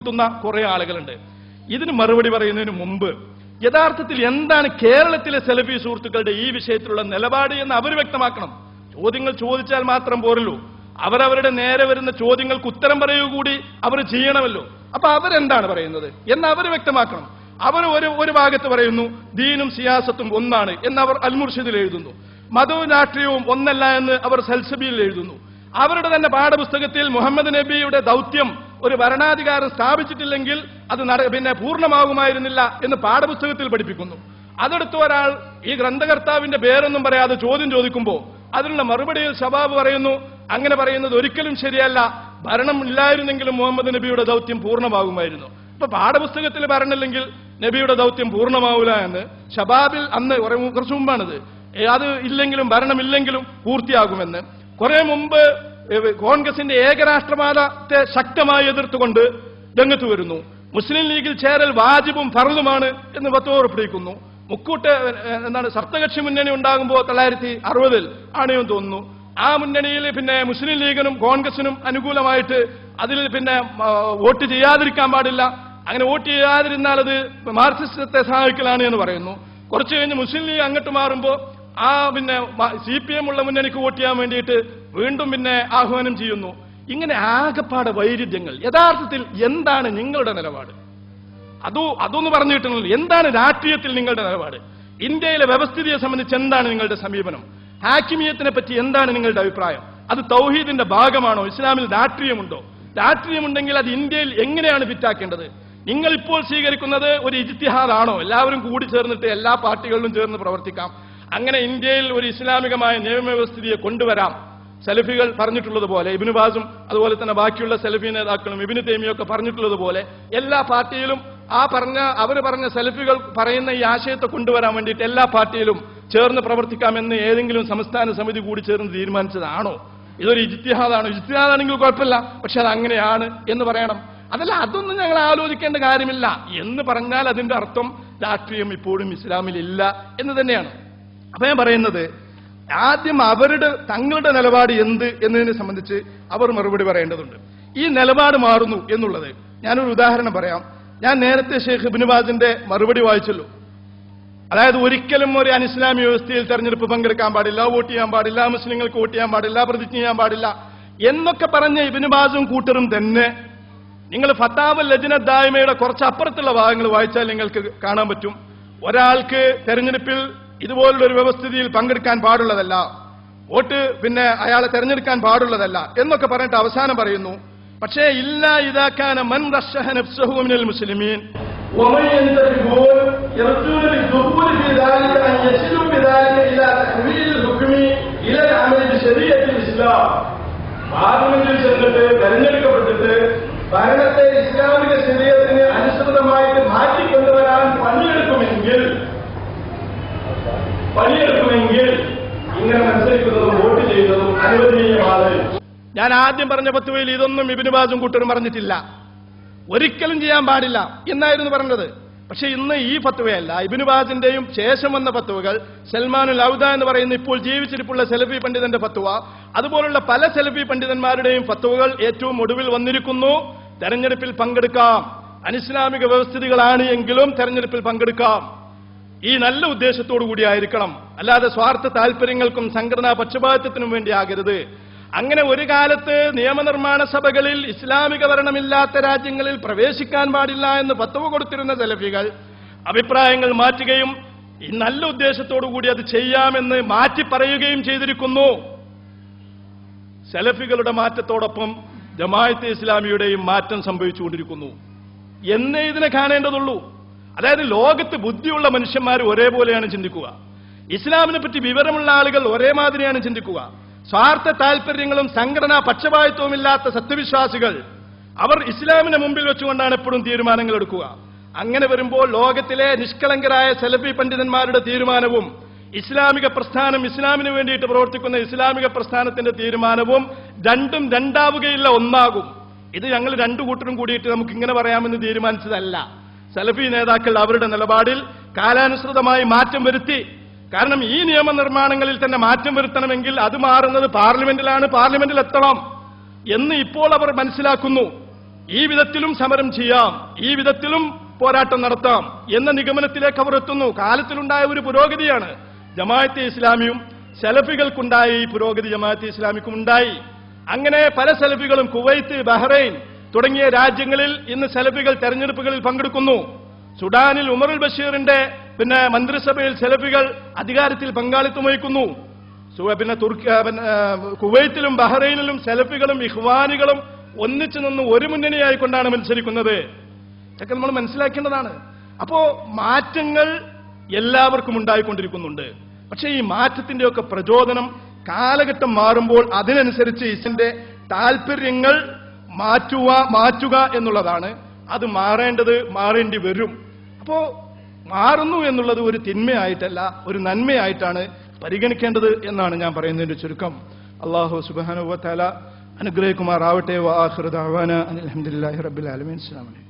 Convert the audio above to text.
കുറെ ആളുകളുണ്ട്. ഇതിന് മറുപടി പറയുന്നതിന് മുമ്പ് യഥാർത്ഥത്തിൽ എന്താണ് കേരളത്തിലെ സലഫി സുഹൃത്തുക്കളുടെ ഈ വിഷയത്തിലുള്ള നിലപാട് എന്ന് അവർ വ്യക്തമാക്കണം. ചോദ്യങ്ങൾ ചോദിച്ചാൽ മാത്രം പോരല്ലോ, അവരവരുടെ നേരെ വരുന്ന ചോദ്യങ്ങൾക്ക് ഉത്തരം പറയുക കൂടി അവർ ചെയ്യണമല്ലോ. അപ്പൊ അവരെന്താണ് പറയുന്നത് എന്ന് അവർ വ്യക്തമാക്കണം. അവർ ഒരു ഭാഗത്ത് പറയുന്നു ദീനും സിയാസത്തും ഒന്നാണ് എന്ന് അവർ അൽ മുർഷിദിൽ എഴുതുന്നു, മതവും രാഷ്ട്രീയവും ഒന്നല്ല എന്ന് അവർ സൽസബിയിൽ എഴുതുന്നു. അവരുടെ തന്നെ പാഠപുസ്തകത്തിൽ മുഹമ്മദ് നബിയുടെ ദൗത്യം ഒരു ഭരണാധികാരം സ്ഥാപിച്ചിട്ടില്ലെങ്കിൽ അത് പിന്നെ പൂർണ്ണമാകുമായിരുന്നില്ല എന്ന് പാഠപുസ്തകത്തിൽ പഠിപ്പിക്കുന്നു. അതെടുത്ത് ഒരാൾ ഈ ഗ്രന്ഥകർത്താവിന്റെ പേരൊന്നും പറയാതെ ചോദ്യം ചോദിക്കുമ്പോൾ അതിനുള്ള മറുപടിയിൽ ശബാബ് പറയുന്നു അങ്ങനെ പറയുന്നത് ഒരിക്കലും ശരിയല്ല, ഭരണം ഇല്ലായിരുന്നെങ്കിലും മുഹമ്മദ് നബിയുടെ ദൗത്യം പൂർണ്ണമാകുമായിരുന്നു. ഇപ്പൊ പാഠപുസ്തകത്തിൽ ഭരണമില്ലെങ്കിൽ നബിയുടെ ദൗത്യം പൂർണ്ണമാവില്ല എന്ന് ശബാബിൽ അന്ന് കുറച്ചു മുമ്പാണിത്. അത് ഇല്ലെങ്കിലും ഭരണമില്ലെങ്കിലും പൂർത്തിയാകുമെന്ന്. കുറെ മുമ്പ് കോൺഗ്രസിന്റെ ഏകരാഷ്ട്രവാദത്തെ ശക്തമായി എതിർത്തുകൊണ്ട് രംഗത്ത് വരുന്നു. മുസ്ലിം ലീഗിൽ ചേരൽ വാജിബും ഫർളുമാണ് എന്ന് ഫത്വ ഉറപ്പിക്കുന്നു. മുക്കൂട്ട് സപ്തകക്ഷി മുന്നണി ഉണ്ടാകുമ്പോൾ 1960 ആണെന്ന് തോന്നുന്നു. ആ മുന്നണിയിൽ പിന്നെ മുസ്ലിം ലീഗിനും കോൺഗ്രസിനും അനുകൂലമായിട്ട് അതിൽ പിന്നെ വോട്ട് ചെയ്യാതിരിക്കാൻ പാടില്ല, അങ്ങനെ വോട്ട് ചെയ്യാതിരുന്നാൽ അത് മാർക്സിസത്തെ സഹായിക്കലാണ് എന്ന് പറയുന്നു. കുറച്ചു കഴിഞ്ഞ് മുസ്ലിം ലീഗ് അങ്ങോട്ട് മാറുമ്പോൾ ആ പിന്നെ CPM ഉള്ള മുന്നണിക്ക് വോട്ട് ചെയ്യാൻ വേണ്ടിയിട്ട് വീണ്ടും പിന്നെ ആഹ്വാനം ചെയ്യുന്നു. ഇങ്ങനെ ആകപ്പാടെ വൈരുദ്ധ്യങ്ങൾ. യഥാർത്ഥത്തിൽ എന്താണ് നിങ്ങളുടെ നിലപാട്? അതൊന്ന് പറഞ്ഞു കിട്ടുന്നില്ല. എന്താണ് രാഷ്ട്രീയത്തിൽ നിങ്ങളുടെ നിലപാട്? ഇന്ത്യയിലെ വ്യവസ്ഥിതിയെ സംബന്ധിച്ച് എന്താണ് നിങ്ങളുടെ സമീപനം? ഹാക്കിമിയത്തിനെ പറ്റി എന്താണ് നിങ്ങളുടെ അഭിപ്രായം? അത് തൗഹീദിന്റെ ഭാഗമാണോ? ഇസ്ലാമിൽ രാഷ്ട്രീയമുണ്ടോ? രാഷ്ട്രീയമുണ്ടെങ്കിൽ അത് ഇന്ത്യയിൽ എങ്ങനെയാണ് ഫിറ്റാക്കേണ്ടത്? നിങ്ങൾ ഇപ്പോൾ സ്വീകരിക്കുന്നത് ഒരു ഇജ്തിഹാദാണോ? എല്ലാവരും കൂടി ചേർന്നിട്ട് എല്ലാ പാർട്ടികളിലും ചേർന്ന് പ്രവർത്തിക്കാം, അങ്ങനെ ഇന്ത്യയിൽ ഒരു ഇസ്ലാമികമായ നിയമവ്യവസ്ഥിതിയെ കൊണ്ടുവരാം. സലഫികൾ പറഞ്ഞിട്ടുള്ളതുപോലെ, ഇബ്നു ബാസും അതുപോലെ തന്നെ ബാക്കിയുള്ള സലഫി നേതാക്കളും ഇബ്നു തൈമിയൊക്കെ പറഞ്ഞിട്ടുള്ളതുപോലെ എല്ലാ പാർട്ടിയിലും അവർ പറഞ്ഞ സലഫികൾ പറയുന്ന ഈ ആശയത്തെ കൊണ്ടുവരാൻ വേണ്ടിയിട്ട് എല്ലാ പാർട്ടിയിലും ചേർന്ന് പ്രവർത്തിക്കാമെന്ന് ഏതെങ്കിലും സംസ്ഥാന സമിതി കൂടി ചേർന്ന് തീരുമാനിച്ചതാണോ? ഇതൊരു ഇജ്തിഹാദാണോ? ഇജ്തിഹാദാണെങ്കിൽ കുഴപ്പമില്ല, പക്ഷെ അത് അങ്ങനെയാണ് എന്ന് പറയണം. അതല്ല, അതൊന്നും ഞങ്ങൾ ആലോചിക്കേണ്ട കാര്യമില്ല എന്ന് പറഞ്ഞാൽ അതിന്റെ അർത്ഥം രാഷ്ട്രീയം ഇപ്പോഴും ഇസ്ലാമിൽ ഇല്ല എന്ന് തന്നെയാണ്. അപ്പൊ ഞാൻ പറയുന്നത്, ആദ്യം തങ്ങളുടെ നിലപാട് എന്ത് എന്നതിനെ സംബന്ധിച്ച് അവർ മറുപടി പറയേണ്ടതുണ്ട്. ഈ നിലപാട് മാറുന്നു എന്നുള്ളത് ഞാനൊരു ഉദാഹരണം പറയാം. ഞാൻ നേരത്തെ ഷെയ്ഖ് ഇബ്നു ബാസിന്റെ മറുപടി വായിച്ചല്ലോ. അതായത് ഒരിക്കലും ഒരു അനിസ്ലാമിക വ്യവസ്ഥയിൽ തെരഞ്ഞെടുപ്പ് പങ്കെടുക്കാൻ പാടില്ല, വോട്ട് ചെയ്യാൻ പാടില്ല, മുസ്ലിങ്ങൾക്ക് വോട്ട് ചെയ്യാൻ പാടില്ല, പ്രതിജ്ഞ ചെയ്യാൻ പാടില്ല എന്നൊക്കെ പറഞ്ഞ ഇബ്നു ബാസും കൂട്ടരും തന്നെ നിങ്ങൾ ഫത്താവൽ ലജ്നത്ത് ദായിമയുടെ കുറച്ച് അപ്പുറത്തുള്ള ഭാഗങ്ങൾ വായിച്ചാൽ നിങ്ങൾക്ക് കാണാൻ പറ്റും. ഒരാൾക്ക് തെരഞ്ഞെടുപ്പിൽ ഇതുപോലുള്ള ഒരു വ്യവസ്ഥിതിയിൽ പങ്കെടുക്കാൻ പാടുള്ളതല്ല, വോട്ട് പിന്നെ അയാളെ തെരഞ്ഞെടുക്കാൻ പാടുള്ളതല്ല എന്നൊക്കെ പറഞ്ഞിട്ട് അവസാനം പറയുന്നു, പക്ഷേ ഇല്ലാ ഇദാ കാന മൻ റശഹ നഫ്സഹു മിനൽ മുസ്ലിമീൻ വമൻ യന്തഖിബൂൻ യർജൂന ബിദുഖൂൽ ഫീ ദാലിക അൻ യസിലു ബിദാലിക ഇലാ തഹ്വീൽ ഹുക്മി ഇലാ അമൽ ബിശരീഅത്തിൽ ഇസ്ലാം. പാർലമെന്റിൽ ചെന്നിട്ട് തെരഞ്ഞെടുക്കപ്പെട്ടിട്ട് ഭരണത്തെ ഇസ്ലാമിക ശരീഅത്തിന് അനുസൃതമായിട്ട് മാറ്റിക്കൊണ്ടുവരാൻ പണിയെടുക്കുമെങ്കിൽ ഇങ്ങനെ മത്സരിക്കുന്നതും വോട്ട് ചെയ്യുന്നതും അനുവദനീയമാണ്. ഞാൻ ആദ്യം പറഞ്ഞ ഫത്വയിൽ ഇതൊന്നും ഇബ്നു ബാസും കൂട്ടരും പറഞ്ഞിട്ടില്ല, ഒരിക്കലും ചെയ്യാൻ പാടില്ല എന്നായിരുന്നു പറഞ്ഞത്. പക്ഷെ ഇന്ന് ഈ ഫത്വയല്ല, ഇബ്നു ബാസിന്റെയും ശേഷം വന്ന ഫത്വകൾ, സൽമാനുൽ ഔദ എന്ന് പറയുന്ന ഇപ്പോൾ ജീവിച്ചിരിപ്പുള്ള സലഫി പണ്ഡിതന്റെ ഫത്വ, അതുപോലുള്ള പല സലഫി പണ്ഡിതന്മാരുടെയും ഫത്വകൾ ഏറ്റവും ഒടുവിൽ വന്നിരിക്കുന്നു. തെരഞ്ഞെടുപ്പിൽ പങ്കെടുക്കാം, അനിസ്ലാമിക വ്യവസ്ഥിതികളാണ് എങ്കിലും തെരഞ്ഞെടുപ്പിൽ പങ്കെടുക്കാം, ഈ നല്ല ഉദ്ദേശത്തോടു കൂടിയായിരിക്കണം, അല്ലാതെ സ്വാർത്ഥ താല്പര്യങ്ങൾക്കും സംഘടനാ പക്ഷപാതിത്വത്തിനും വേണ്ടി ആകരുത്. അങ്ങനെ ഒരു കാലത്ത് നിയമനിർമ്മാണ സഭകളിൽ ഇസ്ലാമിക ഭരണമില്ലാത്ത രാജ്യങ്ങളിൽ പ്രവേശിക്കാൻ പാടില്ല എന്ന് ഫത്വ കൊടുത്തിരുന്ന സലഫികൾ അഭിപ്രായങ്ങൾ മാറ്റുകയും ഈ നല്ല ഉദ്ദേശത്തോടു കൂടി അത് ചെയ്യാമെന്ന് മാറ്റി പറയുകയും ചെയ്തിരിക്കുന്നു. സലഫികളുടെ മാറ്റത്തോടൊപ്പം ജമാഅത്തെ ഇസ്ലാമിയുടെയും മാറ്റം സംഭവിച്ചുകൊണ്ടിരിക്കുന്നു എന്നേ ഇതിനെ കാണേണ്ടതുള്ളൂ. അതായത് ലോകത്ത് ബുദ്ധിയുള്ള മനുഷ്യന്മാർ ഒരേപോലെയാണ് ചിന്തിക്കുക, ഇസ്ലാമിനെ പറ്റി വിവരമുള്ള ആളുകൾ ഒരേ മാതിരിയാണ് ചിന്തിക്കുക. സ്വാർത്ഥ താല്പര്യങ്ങളും സംഘടനാ പക്ഷപാതിത്വവും ഇല്ലാത്ത സത്യവിശ്വാസികൾ അവർ ഇസ്ലാമിനെ മുമ്പിൽ വെച്ചുകൊണ്ടാണ് എപ്പോഴും തീരുമാനങ്ങൾ എടുക്കുക. അങ്ങനെ വരുമ്പോൾ ലോകത്തിലെ നിഷ്കളങ്കരായ സലഫി പണ്ഡിതന്മാരുടെ തീരുമാനവും ഇസ്ലാമിക പ്രസ്ഥാനം, ഇസ്ലാമിന് വേണ്ടിയിട്ട് പ്രവർത്തിക്കുന്ന ഇസ്ലാമിക പ്രസ്ഥാനത്തിന്റെ തീരുമാനവും രണ്ടും രണ്ടാവുകയില്ല, ഒന്നാകും. ഇത് ഞങ്ങൾ രണ്ടു കൂട്ടരും കൂടിയിട്ട് നമുക്ക് ഇങ്ങനെ പറയാമെന്ന് തീരുമാനിച്ചതല്ല. സലഫി നേതാക്കൾ അവരുടെ നിലപാടിൽ കാലാനുസൃതമായി മാറ്റം വരുത്തി. കാരണം ഈ നിയമനിർമ്മാണങ്ങളിൽ തന്നെ മാറ്റം വരുത്തണമെങ്കിൽ അത് മാറുന്നത് പാർലമെന്റിലാണ്, പാർലമെന്റിൽ എത്തണം എന്ന് ഇപ്പോൾ അവർ മനസ്സിലാക്കുന്നു. ഈ വിധത്തിലും സമരം ചെയ്യാം, ഈ വിധത്തിലും പോരാട്ടം നടത്താം എന്ന നിഗമനത്തിലേക്ക് അവർ എത്തുന്നു. കാലത്തിലുണ്ടായ ഒരു പുരോഗതിയാണ്. ജമാഅത്തെ ഇസ്ലാമിയും സലഫികൾക്കുണ്ടായ ഈ പുരോഗതി ജമാഅത്തെ ഇസ്ലാമിക്കും ഉണ്ടായി. അങ്ങനെ പല സലഫികളും കുവൈത്ത്, ബഹ്റൈൻ തുടങ്ങിയ രാജ്യങ്ങളിൽ ഇന്ന് സലഫികൾ തെരഞ്ഞെടുപ്പുകളിൽ പങ്കെടുക്കുന്നു. സുഡാനിൽ ഉമറുൽ ബഷീറിന്റെ മന്ത്രിസഭയിൽ സലഫികൾ അധികാരത്തിൽ പങ്കാളിത്തം വഹിക്കുന്നു. കുവൈത്തിലും ബഹ്റൈനിലും സലഫികളും ഇഖ്വാനികളും ഒന്നിച്ചു നിന്ന് ഒരു മുന്നണിയായിക്കൊണ്ടാണ് മത്സരിക്കുന്നത്. ഇതൊക്കെ നമ്മൾ മനസ്സിലാക്കേണ്ടതാണ്. അപ്പോ മാറ്റങ്ങൾ എല്ലാവർക്കും ഉണ്ടായിക്കൊണ്ടിരിക്കുന്നുണ്ട്. പക്ഷേ ഈ മാറ്റത്തിന്റെയൊക്കെ പ്രചോദനം കാലഘട്ടം മാറുമ്പോൾ അതിനനുസരിച്ച് ഇതിന്റെ താല്പര്യങ്ങൾ മാറ്റുക എന്നുള്ളതാണ്. അത് മാറേണ്ടി വരും. അപ്പോ മാറുന്നു എന്നുള്ളത് ഒരു തിന്മയായിട്ടല്ല, ഒരു നന്മയായിട്ടാണ് പരിഗണിക്കേണ്ടത് എന്നാണ് ഞാൻ പറയുന്നതിന്റെ ചുരുക്കം. അല്ലാഹു സുബ്ഹാനഹു വ തആല അനുഗ്രഹിക്കുമാറാവട്ടെ. വ ആഖിറു ദഅവാന അൽഹംദുലില്ലാഹി റബ്ബിൽ ആലമീൻ. അസ്സലാമു അലൈക്കും.